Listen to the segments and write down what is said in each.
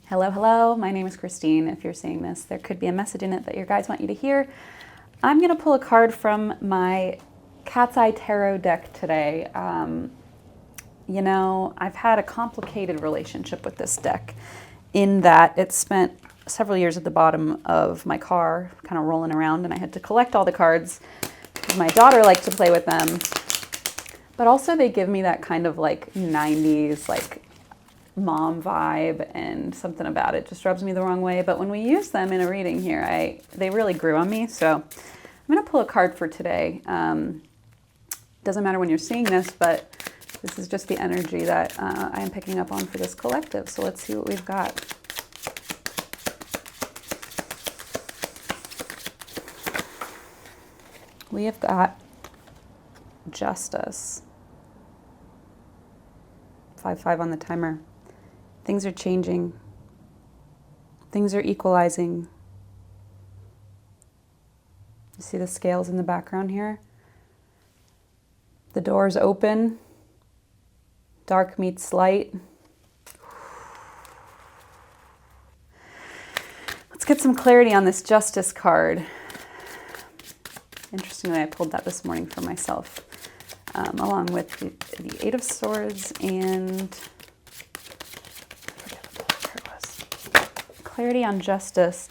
Hello, hello. My name is Christine. If you're seeing this, there could be a message in it that your guides want you to hear. I'm going to pull a card from my Cat's Eye Tarot deck today. You know, I've had a complicated relationship with this deck in that it spent several years at the bottom of my car, kind of rolling around, and I had to collect all the cards because my daughter liked to play with them. But also they give me that kind of like 90s, like mom vibe, and something about it just rubs me the wrong way. But when we use them in a reading here, they really grew on me. So I'm going to pull a card for today. Doesn't matter when you're seeing this, but this is just the energy that I am picking up on for this collective. So let's see what we've got. We have got Justice. 5-5 on the timer. Things are changing. Things are equalizing. You see the scales in the background here? The door's open. Dark meets light. Let's get some clarity on this Justice card. Interestingly, I pulled that this morning for myself, along with the Eight of Swords and clarity on Justice.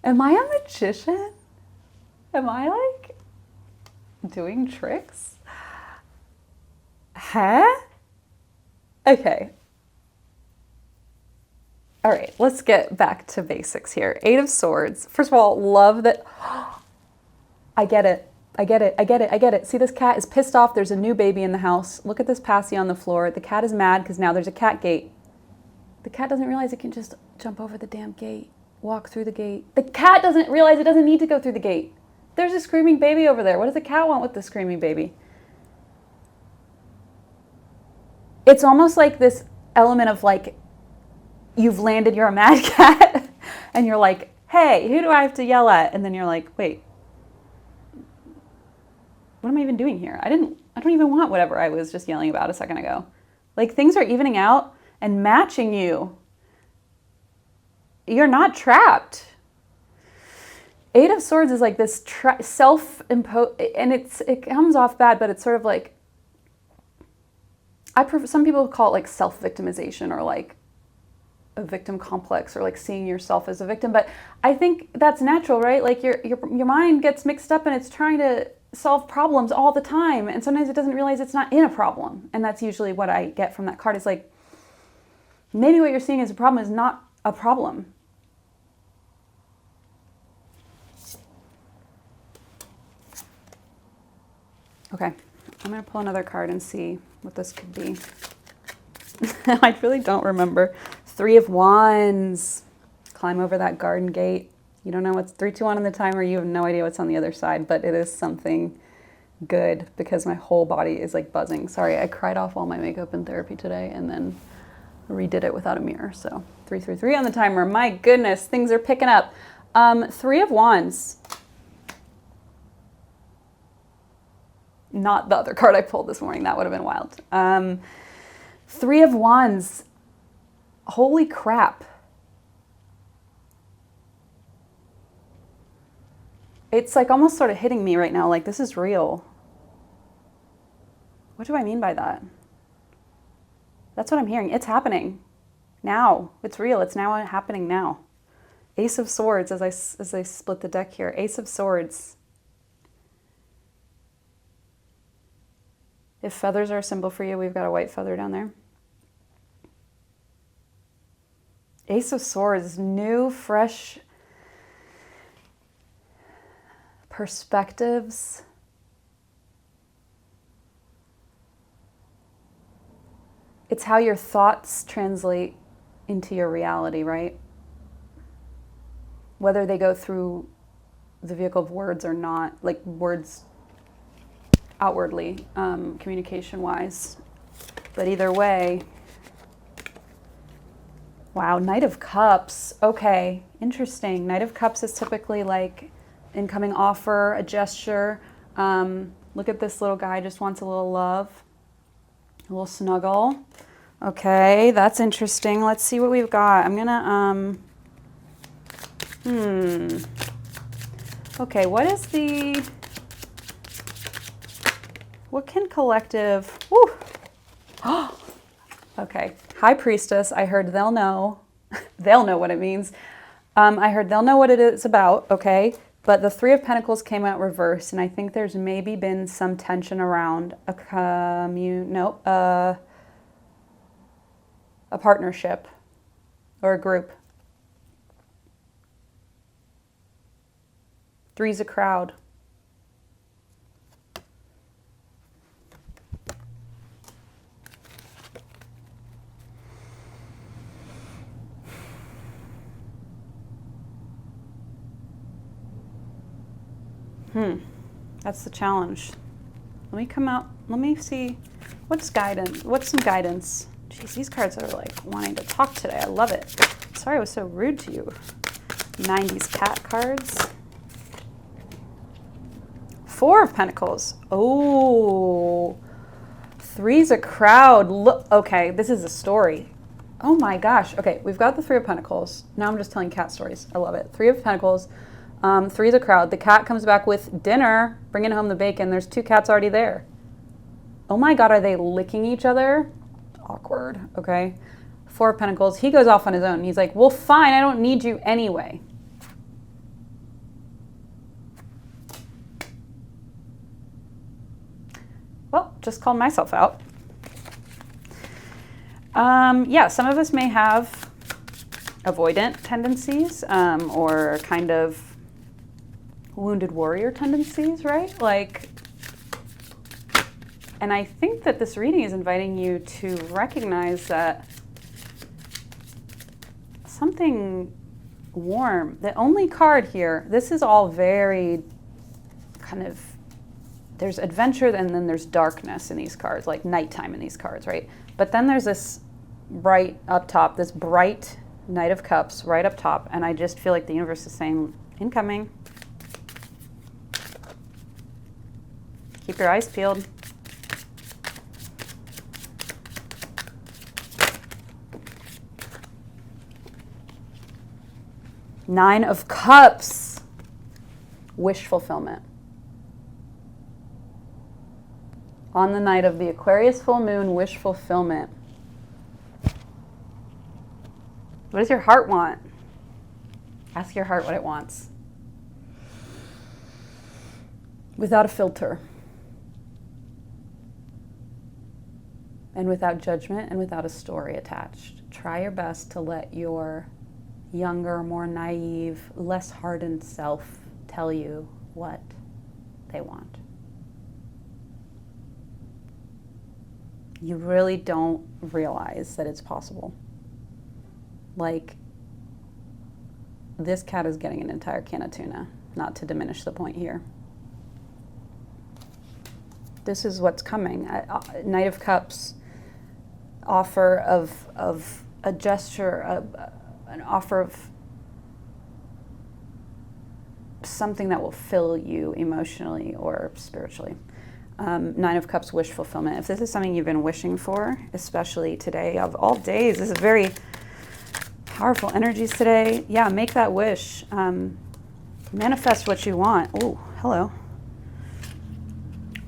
Am I a magician? Am I like doing tricks? Huh? Okay. All right, let's get back to basics here. Eight of Swords. First of all, love that. I get it. I get it. I get it. I get it. See, this cat is pissed off. There's a new baby in the house. Look at this passy on the floor. The cat is mad because now there's a cat gate. The cat doesn't realize it can just jump over the damn gate, walk through the gate. The cat doesn't realize it doesn't need to go through the gate. There's a screaming baby over there. What does the cat want with the screaming baby? It's almost like this element of like, you've landed, you're a mad cat, and you're like, hey, who do I have to yell at? And then you're like, wait, what am I even doing here? I don't even want whatever I was just yelling about a second ago. Like, things are evening out and matching you. You're not trapped. Eight of Swords is like this self-imposed, and it comes off bad, but it's sort of like, some people call it like self-victimization, or like a victim complex, or like seeing yourself as a victim. But I think that's natural, right? Like your mind gets mixed up and it's trying to solve problems all the time, and sometimes it doesn't realize it's not in a problem. And that's usually what I get from that card, is like, maybe what you're seeing as a problem is not a problem. Okay, I'm gonna pull another card and see what this could be. I really don't remember. Three of Wands. Climb over that garden gate. You don't know what's 3, 2, 1 on the timer. You have no idea what's on the other side, but it is something good because my whole body is like buzzing. Sorry, I cried off all my makeup in therapy today and then redid it without a mirror. So 3, 3, 3 on the timer. My goodness, things are picking up. Three of Wands. Not the other card I pulled this morning. That would have been wild. Three of Wands. Holy crap. It's like almost sort of hitting me right now, like this is real. What do I mean by that? That's what I'm hearing. It's happening now. It's real. It's now happening now. Ace of Swords, as I split the deck here. Ace of Swords. If feathers are a symbol for you, we've got a white feather down there. Ace of Swords, new, fresh perspectives. It's how your thoughts translate into your reality, right? Whether they go through the vehicle of words or not, like words outwardly, communication-wise. But either way, wow, Knight of Cups. Okay, interesting. Knight of Cups is typically like incoming offer, a gesture. Look at this little guy, just wants a little love, a little snuggle. Okay, that's interesting. Let's see what we've got. I'm gonna, okay, what can collective, woo. Okay, High Priestess, I heard they'll know. They'll know what it means. I heard they'll know what it is about, okay? But the Three of Pentacles came out reversed, and I think there's maybe been some tension around a partnership or a group. Three's a crowd. That's the challenge. Let me come out. Let me see. What's guidance? What's some guidance? Jeez, these cards are like wanting to talk today. I love it. Sorry I was so rude to you. 90s cat cards. Four of Pentacles. Oh. Three's a crowd. Look. Okay, this is a story. Oh my gosh. Okay, we've got the Three of Pentacles. Now I'm just telling cat stories. I love it. Three of Pentacles. Three's a crowd. The cat comes back with dinner, bringing home the bacon. There's two cats already there. Oh my God, are they licking each other? Awkward, okay. Four of Pentacles. He goes off on his own. He's like, well, fine, I don't need you anyway. Well, just called myself out. Yeah, some of us may have avoidant tendencies or kind of wounded warrior tendencies, right? Like, and I think that this reading is inviting you to recognize that something warm, the only card here, this is all very kind of, there's adventure and then there's darkness in these cards, like nighttime in these cards, right? But then there's this bright up top, this bright Knight of Cups right up top, and I just feel like the universe is saying, incoming. Keep your eyes peeled. Nine of Cups. Wish fulfillment. On the night of the Aquarius full moon, wish fulfillment. What does your heart want? Ask your heart what it wants. Without a filter. And without judgment and without a story attached. Try your best to let your younger, more naive, less hardened self tell you what they want. You really don't realize that it's possible. Like, this cat is getting an entire can of tuna, not to diminish the point here. This is what's coming. Knight of Cups, offer of a gesture, an offer of something that will fill you emotionally or spiritually. Nine of Cups, wish fulfillment. If this is something you've been wishing for, especially today, of all days, this is very powerful energies today. Yeah, make that wish. Manifest what you want. Oh, hello.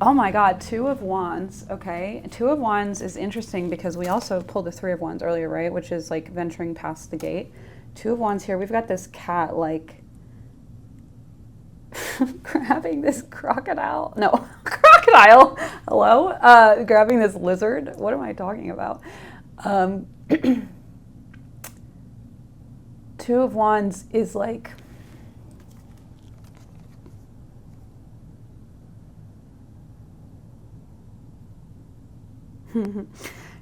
Oh my God, Two of Wands, okay. Two of Wands is interesting because we also pulled the Three of Wands earlier, right? Which is like venturing past the gate. Two of Wands here, we've got this cat like grabbing this crocodile. No, crocodile, hello? Grabbing this lizard. What am I talking about? Two of Wands is like,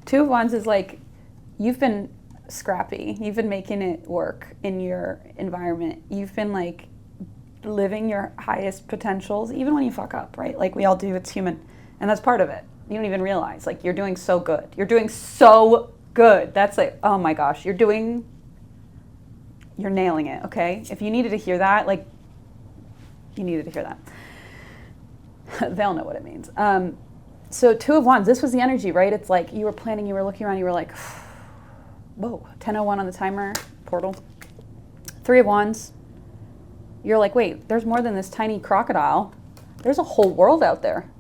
Two of Wands is like, you've been scrappy. You've been making it work in your environment. You've been like living your highest potentials, even when you fuck up, right? Like we all do, it's human. And that's part of it. You don't even realize, like you're doing so good. You're doing so good. That's like, oh my gosh, you're nailing it, okay? If you needed to hear that, like, you needed to hear that. They'll know what it means. So 2 of Wands, this was the energy, right? It's like you were planning, you were looking around, you were like, whoa, 10:01 on the timer, portal. 3 of Wands, you're like, wait, there's more than this tiny crocodile. There's a whole world out there.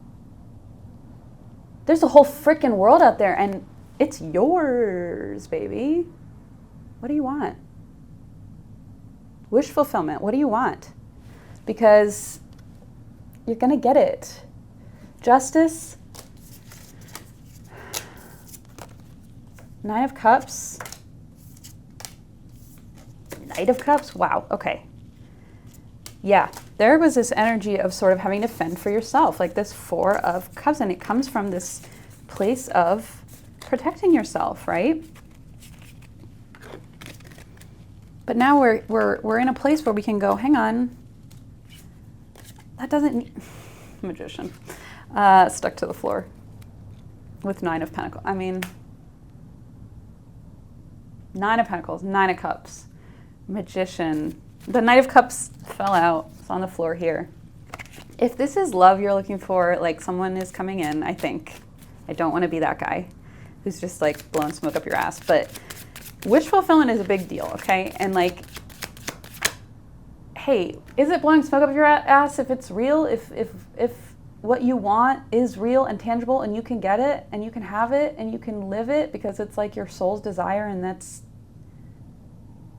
There's a whole freaking world out there, and it's yours, baby. What do you want? Wish fulfillment. What do you want? Because you're going to get it. Justice. 9 of Cups. Knight of Cups. Wow. Okay. Yeah. There was this energy of sort of having to fend for yourself, like this 4 of Cups, and it comes from this place of protecting yourself, right? But now we're in a place where we can go, hang on. That doesn't Magician. Stuck to the floor with 9 of Pentacles. I mean, 9 of Pentacles, 9 of Cups, Magician. The Knight of Cups fell out. It's on the floor here. If this is love you're looking for, like someone is coming in, I think. I don't want to be that guy who's just like blowing smoke up your ass, but wish fulfillment is a big deal, okay? And like, hey, is it blowing smoke up your ass if it's real? If what you want is real and tangible and you can get it and you can have it and you can live it because it's like your soul's desire and that's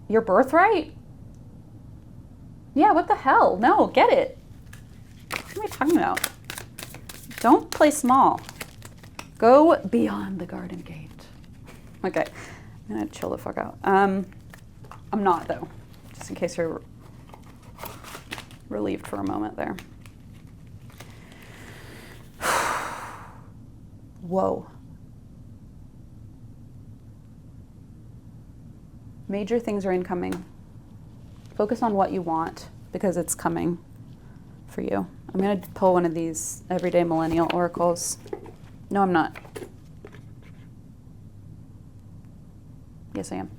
your birthright? Yeah, what the hell? No, get it. What am I talking about? Don't play small. Go beyond the garden gate. Okay. I'm gonna chill the fuck out. I'm not though, just in case you're relieved for a moment there. Whoa. Major things are incoming. Focus on what you want because it's coming for you. I'm gonna pull one of these Everyday Millennial Oracles. No, I'm not. Yes, I am.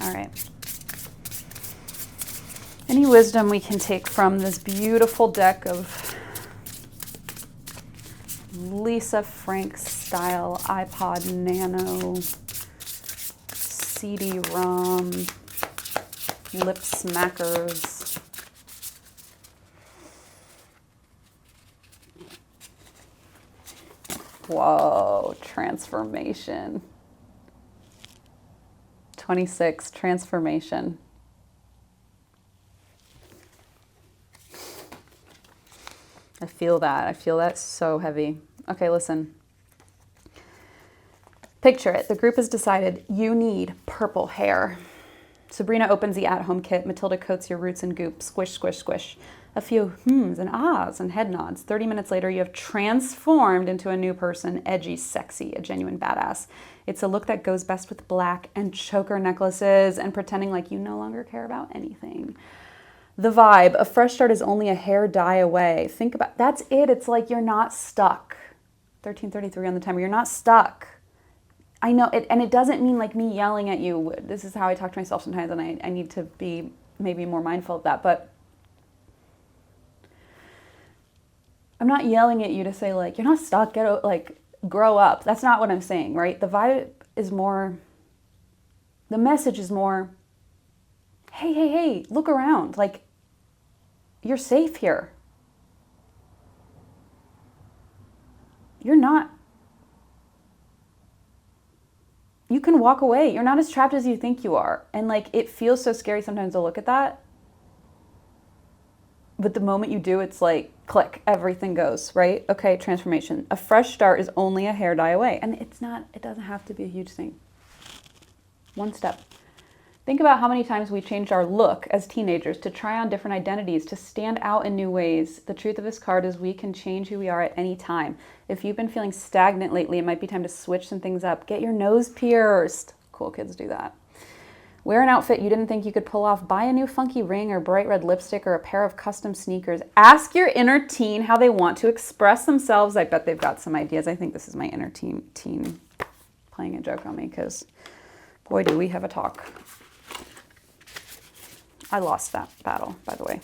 All right. Any wisdom we can take from this beautiful deck of Lisa Frank style iPod Nano CD-ROM lip smackers. Whoa, transformation. 26, transformation. I feel that. I feel that so heavy. Okay, listen. Picture it. The group has decided you need purple hair. Sabrina opens the at-home kit. Matilda coats your roots in goop. Squish, squish, squish. A few hmms and ahs and head nods. 30 minutes later, you have transformed into a new person. Edgy, sexy, a genuine badass. It's a look that goes best with black and choker necklaces and pretending like you no longer care about anything. The vibe, a fresh start is only a hair dye away. Think about, that's it. It's like you're not stuck. 13:33 on the timer. You're not stuck. I know, and it doesn't mean like me yelling at you. This is how I talk to myself sometimes, and I need to be maybe more mindful of that. But I'm not yelling at you to say like, you're not stuck, grow up. That's not what I'm saying, right? The vibe is more, the message is more, hey, look around. Like, you're safe here. You're not, you can walk away. You're not as trapped as you think you are. And like, it feels so scary sometimes to look at that. But the moment you do, it's like, click, everything goes, right? Okay, transformation. A fresh start is only a hair dye away. And it's not, it doesn't have to be a huge thing. One step. Think about how many times we changed our look as teenagers to try on different identities, to stand out in new ways. The truth of this card is we can change who we are at any time. If you've been feeling stagnant lately, it might be time to switch some things up. Get your nose pierced. Cool kids do that. Wear an outfit you didn't think you could pull off. Buy a new funky ring or bright red lipstick or a pair of custom sneakers. Ask your inner teen how they want to express themselves. I bet they've got some ideas. I think this is my inner teen playing a joke on me because boy, do we have a talk. I lost that battle, by the way.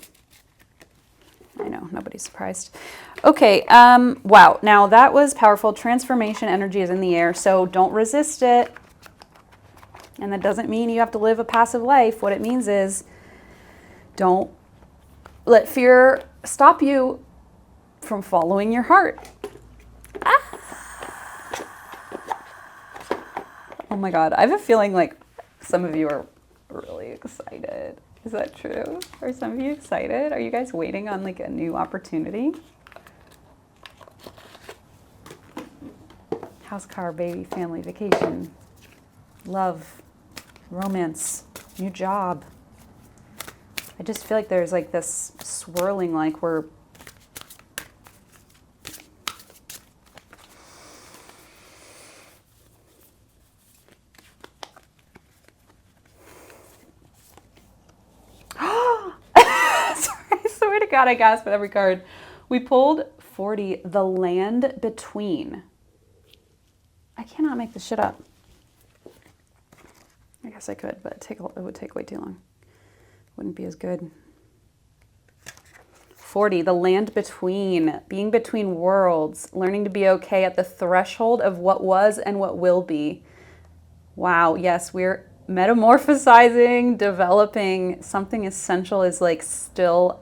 I know, nobody's surprised. Okay, wow. Now that was powerful. Transformation energy is in the air, so don't resist it. And that doesn't mean you have to live a passive life. What it means is don't let fear stop you from following your heart. Oh my God, I have a feeling like some of you are really excited. Is that true? Are some of you excited? Are you guys waiting on like a new opportunity? House, car, baby, family, vacation, love, romance, new job. I just feel like there's like this swirling, like we're sorry to God, I gasped at every card. We pulled 40, the land between. I cannot make this shit up. I guess I could, but it would take way too long. Wouldn't be as good. 40, the land between, being between worlds, learning to be okay at the threshold of what was and what will be. Wow, yes, we're metamorphosizing, developing. Something essential is like still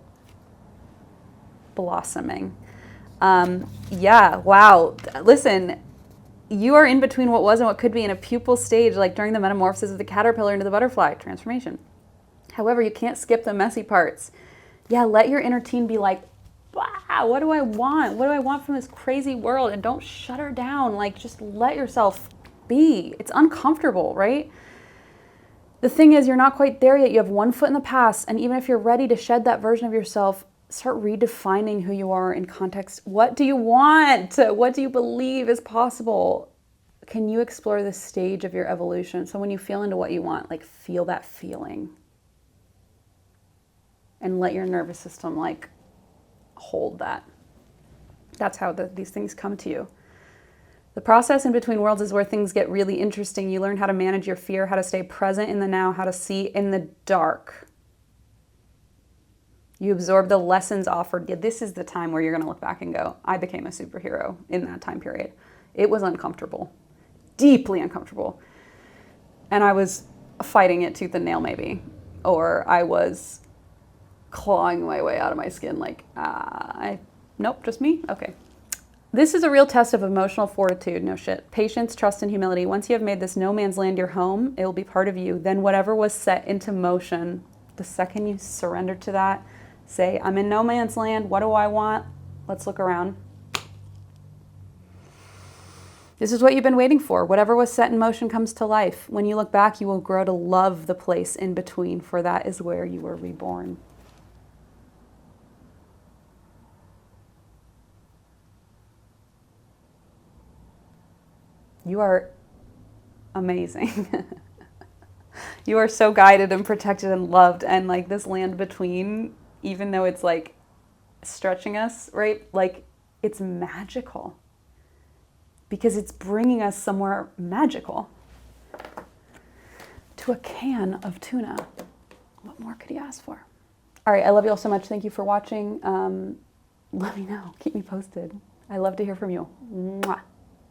blossoming. Yeah, wow. Listen, you are in between what was and what could be in a pupal stage, like during the metamorphosis of the caterpillar into the butterfly, transformation. However, you can't skip the messy parts. Yeah, let your inner teen be like, wow, what do I want? What do I want from this crazy world? And don't shut her down. Like, just let yourself be. It's uncomfortable, right? The thing is, you're not quite there yet. You have one foot in the past. And even if you're ready to shed that version of yourself, start redefining who you are in context. What do you want? What do you believe is possible? Can you explore this stage of your evolution? So when you feel into what you want, like feel that feeling. And let your nervous system like hold that. That's how these things come to you. The process in between worlds is where things get really interesting. You learn how to manage your fear, how to stay present in the now, how to see in the dark. You absorb the lessons offered. Yeah, this is the time where you're going to look back and go, I became a superhero in that time period. It was uncomfortable, deeply uncomfortable. And I was fighting it tooth and nail maybe, or I was clawing my way out of my skin like, nope, just me? Okay. This is a real test of emotional fortitude, no shit. Patience, trust, and humility. Once you have made this no man's land your home, it will be part of you. Then whatever was set into motion, the second you surrender to that, say, I'm in no man's land, what do I want? Let's look around. This is what you've been waiting for. Whatever was set in motion comes to life. When you look back, you will grow to love the place in between, for that is where you were reborn. You are amazing. You are so guided and protected and loved. And like this land between, even though it's like stretching us, right? Like it's magical because it's bringing us somewhere magical. To a can of tuna. What more could you ask for? All right. I love you all so much. Thank you for watching. Let me know. Keep me posted. I love to hear from you. Mwah.